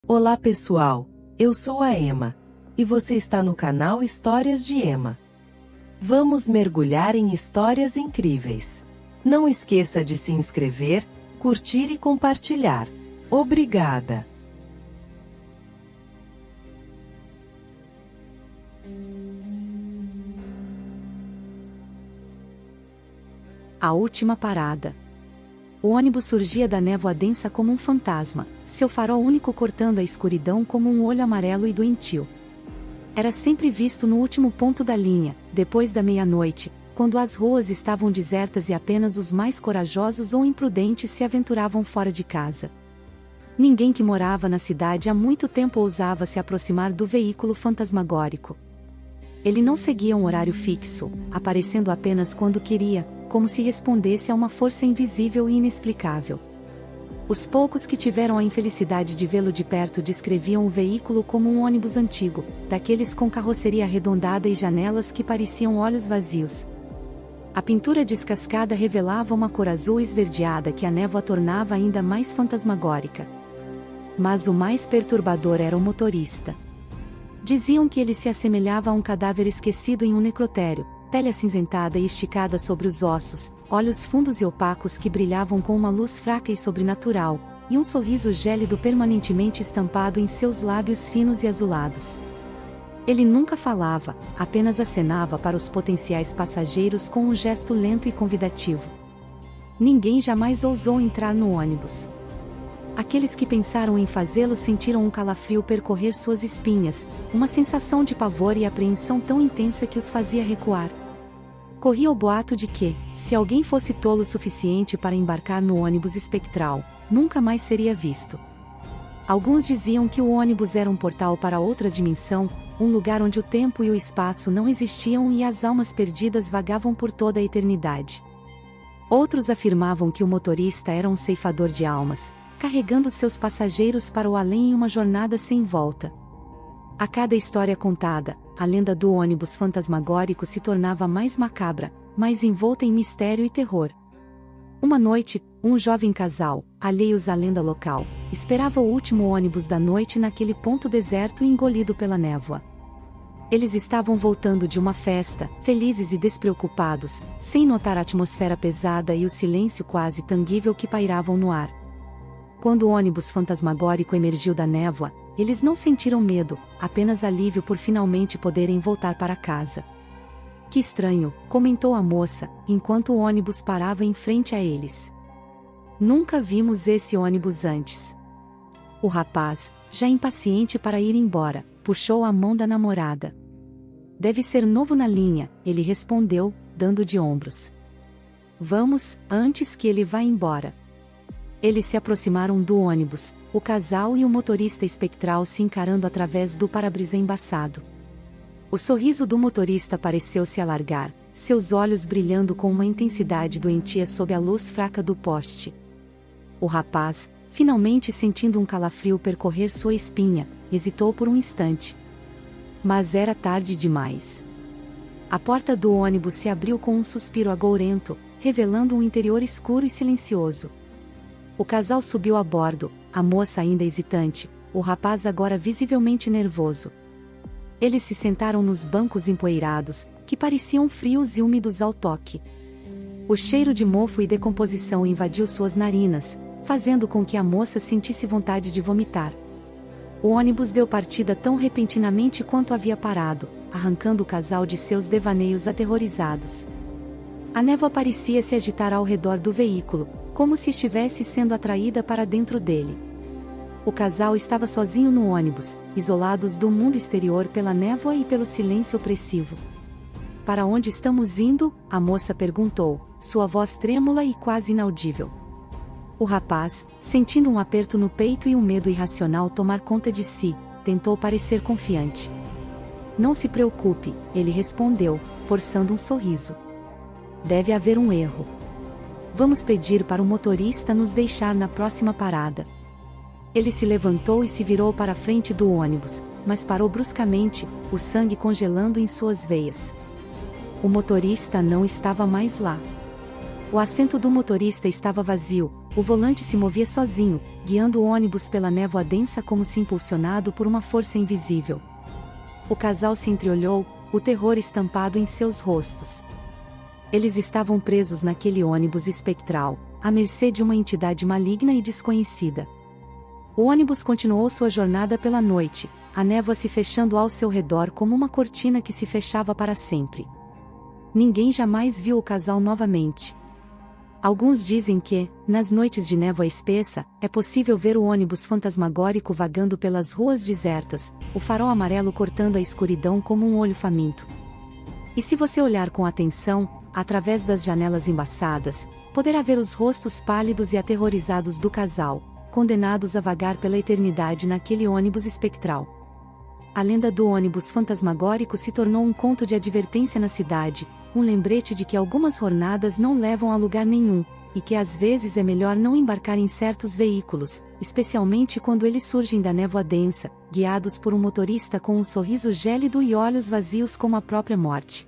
Olá pessoal, eu sou a Emma, e você está no canal Histórias de Emma. Vamos mergulhar em histórias incríveis. Não esqueça de se inscrever, curtir e compartilhar. Obrigada! A última parada. O ônibus surgia da névoa densa como um fantasma, seu farol único cortando a escuridão como um olho amarelo e doentio. Era sempre visto no último ponto da linha, depois da meia-noite, quando as ruas estavam desertas e apenas os mais corajosos ou imprudentes se aventuravam fora de casa. Ninguém que morava na cidade há muito tempo ousava se aproximar do veículo fantasmagórico. Ele não seguia um horário fixo, aparecendo apenas quando queria, como se respondesse a uma força invisível e inexplicável. Os poucos que tiveram a infelicidade de vê-lo de perto descreviam o veículo como um ônibus antigo, daqueles com carroceria arredondada e janelas que pareciam olhos vazios. A pintura descascada revelava uma cor azul esverdeada que a névoa tornava ainda mais fantasmagórica. Mas o mais perturbador era o motorista. Diziam que ele se assemelhava a um cadáver esquecido em um necrotério, pele acinzentada e esticada sobre os ossos, olhos fundos e opacos que brilhavam com uma luz fraca e sobrenatural, e um sorriso gélido permanentemente estampado em seus lábios finos e azulados. Ele nunca falava, apenas acenava para os potenciais passageiros com um gesto lento e convidativo. Ninguém jamais ousou entrar no ônibus. Aqueles que pensaram em fazê-lo sentiram um calafrio percorrer suas espinhas, uma sensação de pavor e apreensão tão intensa que os fazia recuar. Corria o boato de que, se alguém fosse tolo o suficiente para embarcar no ônibus espectral, nunca mais seria visto. Alguns diziam que o ônibus era um portal para outra dimensão, um lugar onde o tempo e o espaço não existiam e as almas perdidas vagavam por toda a eternidade. Outros afirmavam que o motorista era um ceifador de almas, carregando seus passageiros para o além em uma jornada sem volta. A cada história contada, a lenda do ônibus fantasmagórico se tornava mais macabra, mais envolta em mistério e terror. Uma noite, um jovem casal, alheios à lenda local, esperava o último ônibus da noite naquele ponto deserto e engolido pela névoa. Eles estavam voltando de uma festa, felizes e despreocupados, sem notar a atmosfera pesada e o silêncio quase tangível que pairavam no ar. Quando o ônibus fantasmagórico emergiu da névoa, eles não sentiram medo, apenas alívio por finalmente poderem voltar para casa. Que estranho, comentou a moça, enquanto o ônibus parava em frente a eles. Nunca vimos esse ônibus antes. O rapaz, já impaciente para ir embora, puxou a mão da namorada. Deve ser novo na linha, ele respondeu, dando de ombros. Vamos, antes que ele vá embora. Eles se aproximaram do ônibus, o casal e o motorista espectral se encarando através do para-brisa embaçado. O sorriso do motorista pareceu se alargar, seus olhos brilhando com uma intensidade doentia sob a luz fraca do poste. O rapaz, finalmente sentindo um calafrio percorrer sua espinha, hesitou por um instante. Mas era tarde demais. A porta do ônibus se abriu com um suspiro agourento, revelando um interior escuro e silencioso. O casal subiu a bordo, a moça ainda hesitante, o rapaz agora visivelmente nervoso. Eles se sentaram nos bancos empoeirados, que pareciam frios e úmidos ao toque. O cheiro de mofo e decomposição invadiu suas narinas, fazendo com que a moça sentisse vontade de vomitar. O ônibus deu partida tão repentinamente quanto havia parado, arrancando o casal de seus devaneios aterrorizados. A névoa parecia se agitar ao redor do veículo, como se estivesse sendo atraída para dentro dele. O casal estava sozinho no ônibus, isolados do mundo exterior pela névoa e pelo silêncio opressivo. Para onde estamos indo? A moça perguntou, sua voz trêmula e quase inaudível. O rapaz, sentindo um aperto no peito e um medo irracional tomar conta de si, tentou parecer confiante. Não se preocupe, ele respondeu, forçando um sorriso. Deve haver um erro. Vamos pedir para o motorista nos deixar na próxima parada. Ele se levantou e se virou para a frente do ônibus, mas parou bruscamente, o sangue congelando em suas veias. O motorista não estava mais lá. O assento do motorista estava vazio, o volante se movia sozinho, guiando o ônibus pela névoa densa como se impulsionado por uma força invisível. O casal se entreolhou, o terror estampado em seus rostos. Eles estavam presos naquele ônibus espectral, à mercê de uma entidade maligna e desconhecida. O ônibus continuou sua jornada pela noite, a névoa se fechando ao seu redor como uma cortina que se fechava para sempre. Ninguém jamais viu o casal novamente. Alguns dizem que, nas noites de névoa espessa, é possível ver o ônibus fantasmagórico vagando pelas ruas desertas, o farol amarelo cortando a escuridão como um olho faminto. E se você olhar com atenção, através das janelas embaçadas, poderá ver os rostos pálidos e aterrorizados do casal, condenados a vagar pela eternidade naquele ônibus espectral. A lenda do ônibus fantasmagórico se tornou um conto de advertência na cidade, um lembrete de que algumas jornadas não levam a lugar nenhum, e que às vezes é melhor não embarcar em certos veículos, especialmente quando eles surgem da névoa densa, guiados por um motorista com um sorriso gélido e olhos vazios como a própria morte.